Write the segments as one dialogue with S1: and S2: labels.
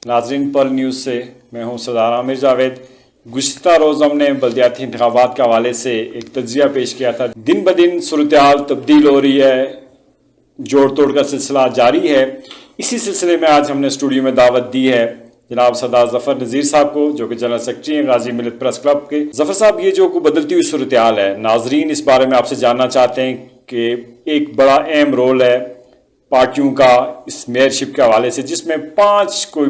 S1: नाजरीन Perl news से मैं हूं सरदार आमिर जावेद। गुज़िश्ता रोज़ हमने बल्दियाती इंतखाबात के हवाले से एक तज्ज़िया पेश किया था। दिन ब दिन सूरत हाल तब्दील हो रही है, जोड़ तोड़ का सिलसिला जारी है। इसी सिलसिले में आज हमने स्टूडियो में दावत दी है जनाब सरदार ज़फ़र नज़ीर साहब को, जो कि जनरल सेक्रेटरी हैं गाजी मिलत प्रेस क्लब के। ज़फ़र साहब, ये जो बदलती हुई सूरत हाल है, नाजरीन इस बारे में आपसे जानना चाहते हैं कि एक बड़ा अहम रोल है पार्टियों का इस मेयरशिप के हवाले से, जिसमें 5 कोई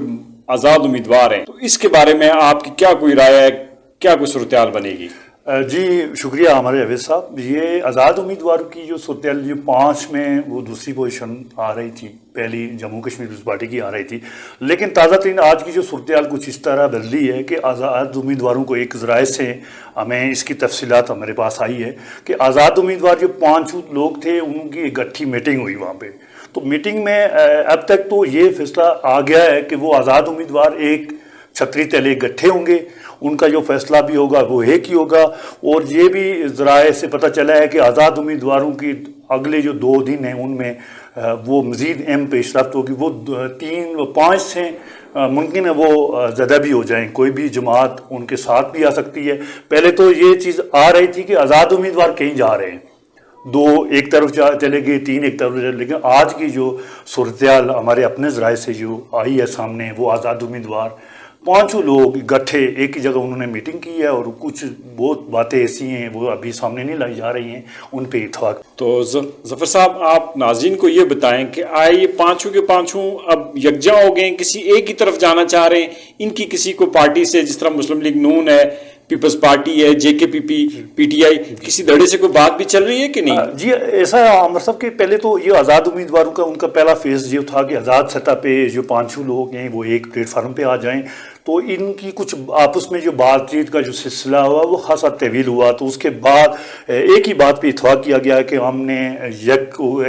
S1: आज़ाद उम्मीदवार हैं, तो इसके बारे में आपकी क्या कोई राय है, क्या कोई सूरत हाल बनेगी?
S2: जी शुक्रिया हमारे जावेद साहब। ये आज़ाद उम्मीदवारों की जो सूरत हाल, जो 5 में वो दूसरी पोजीशन आ रही थी, पहली जम्मू कश्मीर पीपल्स पार्टी की आ रही थी, लेकिन ताज़ा तरीन आज की जो सूरत हाल कुछ इस तरह बदली है कि आज़ाद उम्मीदवारों को एक ज़राए से हमें इसकी तफसीलात हमारे पास आई है कि आज़ाद उम्मीदवार जो 5 लोग थे उनकी इकट्ठी मीटिंग हुई वहाँ पर। तो मीटिंग में अब तक तो ये फैसला आ गया है कि वो आज़ाद उम्मीदवार एक छतरी तले इकट्ठे होंगे, उनका जो फैसला भी होगा वो एक ही होगा। और ये भी ज़राए से पता चला है कि आज़ाद उम्मीदवारों की अगले जो 2 दिन हैं उनमें वो मज़ीद अहम पेशरफ्त होगी। वो 3 व 5 से मुमकिन है वो ज़्यादा भी हो जाएं, कोई भी जमात उनके साथ भी आ सकती है। पहले तो ये चीज़ आ रही थी कि आज़ाद उम्मीदवार कहीं जा रहे हैं, 2 एक तरफ चले गए, 3 एक तरफ चले, लेकिन आज की जो सूरत हाल हमारे अपने ज़राए से जो आई है सामने, वो आज़ाद उम्मीदवार 5 लोग इकट्ठे एक ही जगह उन्होंने मीटिंग की है और कुछ बहुत बातें ऐसी हैं वो अभी सामने नहीं लाई जा रही हैं, उन पे इत्तेफाक।
S1: तो ज़फ़र साहब, आप नाज़रीन को ये बताएं कि आए ये 5 के 5 अब यकजा हो गए, किसी एक ही तरफ जाना चाह रहे हैं, इनकी किसी को पार्टी से, जिस तरह मुस्लिम लीग नून है, पीपल्स पार्टी है, JKPP, PTI, किसी धड़े से कोई बात भी चल रही है कि नहीं?
S2: जी ऐसा अमर साहब के पहले तो ये आज़ाद उम्मीदवारों का उनका पहला फेज़ ये था कि आज़ाद सतह पे जो 5 लोग हैं वो एक प्लेटफार्म पे आ जाएं। तो इनकी कुछ आपस में जो बातचीत का जो सिलसिला हुआ वो खासा तवील हुआ। तो उसके बाद एक ही बात पे इत्तेफाक किया गया कि हमने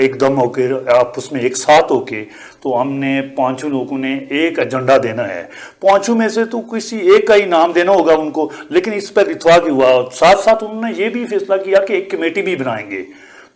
S2: एकदम होकर आपस में एक साथ होके तो हमने 5 लोगों ने एक एजेंडा देना है। 5 में से तो किसी एक का ही नाम देना होगा उनको, लेकिन इस पर इत्तेफाक हुआ। साथ साथ उन्होंने ये भी फैसला किया कि एक कमेटी भी बनाएंगे।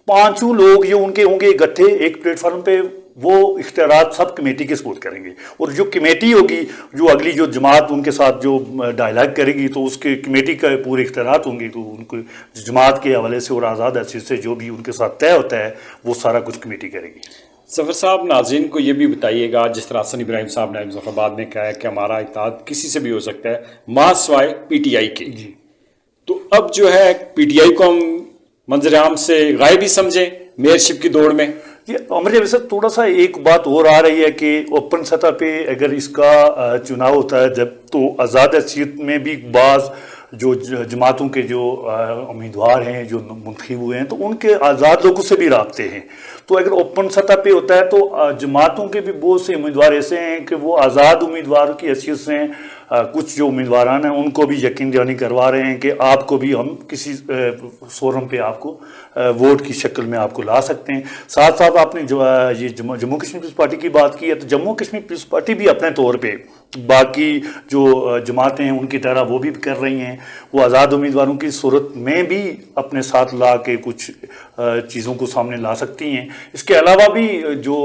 S2: 5 लोग जो उनके होंगे इकट्ठे एक प्लेटफार्म पे, वो इख्तियारात सब कमेटी के सपोर्ट करेंगे। और जो कमेटी होगी, जो अगली जो जमात उनके साथ जो डायलॉग करेगी, तो उसके कमेटी का पूरे इख्तियारात होंगे, तो उनको जमात के हवाले से और आज़ाद हैसियत से जो भी उनके साथ तय होता है वो सारा कुछ कमेटी करेगी।
S1: ज़फ़र साहब, नाज़रीन को ये भी बताइएगा, जिस तरह हसन इब्राहिम साहब ने मुज़फ़्फ़राबाद में कहा है कि हमारा इत्तेहाद किसी से भी हो सकता है मां सिवाय PTI के, तो अब जो है PTI को हम मंजर आम से गायब ही समझें मेयरशिप की दौड़ में?
S2: ये अमर सर थोड़ा सा एक बात और आ रही है कि ओपन सतह पे अगर इसका चुनाव होता है जब, तो आज़ाद हैसियत में भी बाज़ जो जमातों के जो उम्मीदवार हैं जो मुंतखब हुए हैं, तो उनके आज़ाद लोगों से भी राब्ते हैं। तो अगर ओपन सतह पे होता है तो जमातों के भी बहुत से उम्मीदवार ऐसे हैं कि वो आज़ाद उम्मीदवार की हैसियत से कुछ जो उम्मीदवार हैं उनको भी यकीन दहानी करवा रहे हैं कि आपको भी हम किसी फोरम पे आपको वोट की शक्ल में आपको ला सकते हैं। साथ साथ आपने जो ये जम्मू कश्मीर पीपल्स पार्टी की बात की है, तो जम्मू कश्मीर पीपल्स पार्टी भी अपने तौर पे बाकी जो जमातें हैं उनकी तरह वो भी कर रही हैं। वो आज़ाद उम्मीदवारों की सूरत में भी अपने साथ ला के कुछ चीज़ों को सामने ला सकती हैं। इसके अलावा भी जो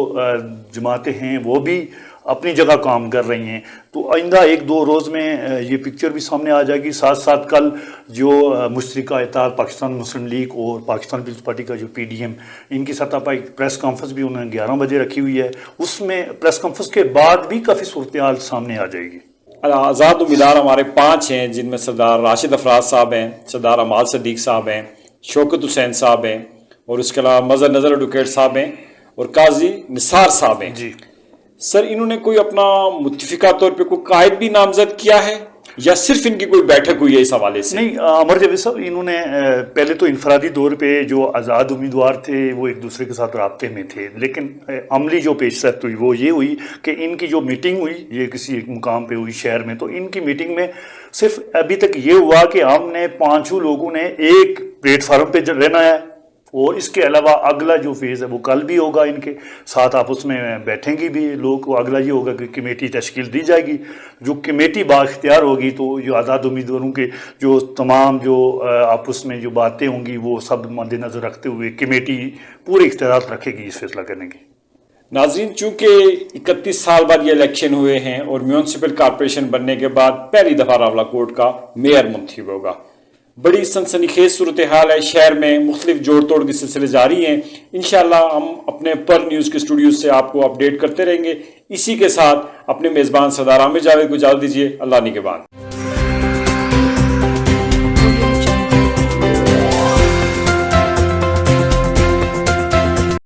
S2: जमातें हैं वो भी अपनी जगह काम कर रही हैं। तो आइंदा 1-2 रोज़ में ये पिक्चर भी सामने आ जाएगी। साथ साथ कल जो मुश्तरका इत्तेहाद पाकिस्तान मुस्लिम लीग और पाकिस्तान पीपल्स पार्टी का जो PDM, इनकी सतह पर एक प्रेस कॉन्फ्रेंस भी उन्होंने 11 बजे रखी हुई है। उसमें प्रेस कॉन्फ्रेंस के बाद भी काफ़ी सूरत हाल सामने आ जाएगी।
S1: आज़ाद उम्मीदवार हमारे 5 हैं, जिनमें सरदार राशिद अफराज साहब हैं, सरदार अमाल सदीक साहब हैं, शौकत हुसैन साहब हैं, और उसके अलावा मज़हर नज़र एडवोकेट साहब हैं, और काजी निसार साहब हैं।
S2: जी
S1: सर, इन्होंने कोई अपना मुत्तफिका तौर पे कोई कायद भी नामजद किया है या सिर्फ इनकी कोई बैठक हुई है इस हवाले से?
S2: नहीं अमर जावेद साहब, इन्होंने पहले तो इनफरादी तौर पे जो आज़ाद उम्मीदवार थे वो एक दूसरे के साथ राब्ते में थे, लेकिन अमली जो पेशरफ्त हुई वो ये हुई कि इनकी जो मीटिंग हुई ये किसी एक मुकाम पे हुई शहर में। तो इनकी मीटिंग में सिर्फ अभी तक ये हुआ कि हमने 5 लोगों ने एक प्लेटफार्म पे रहना है, और इसके अलावा अगला जो फेज़ है वो कल भी होगा, इनके साथ आपस में बैठेंगी भी लोग। अगला ये होगा कि कमेटी तश्कील दी जाएगी। जो कमेटी बाख्तियार होगी तो जो आज़ाद उम्मीदवारों के जो तमाम जो आपस में जो बातें होंगी वो सब मद्देनज़र रखते हुए कमेटी पूरे इख्तियारात रखेगी इस फैसला करने की।
S1: नाज़रीन, चूंकि 31 साल बाद ये इलेक्शन हुए हैं और म्यूनसिपल कॉरपोरेशन बनने के बाद पहली दफ़ा रावलाकोट का मेयर मुंतखब होगा। बड़ी सनसनीखेज सूरत हाल है, शहर में मुख्तलिफ जोड़ तोड़ के सिलसिले जारी हैं। इंशाअल्लाह हम अपने पर न्यूज़ के स्टूडियो से आपको अपडेट करते रहेंगे। इसी के साथ अपने मेज़बान सरदार आमिर जावेद को इजाज़त दीजिए। अल्लाह निगहबान।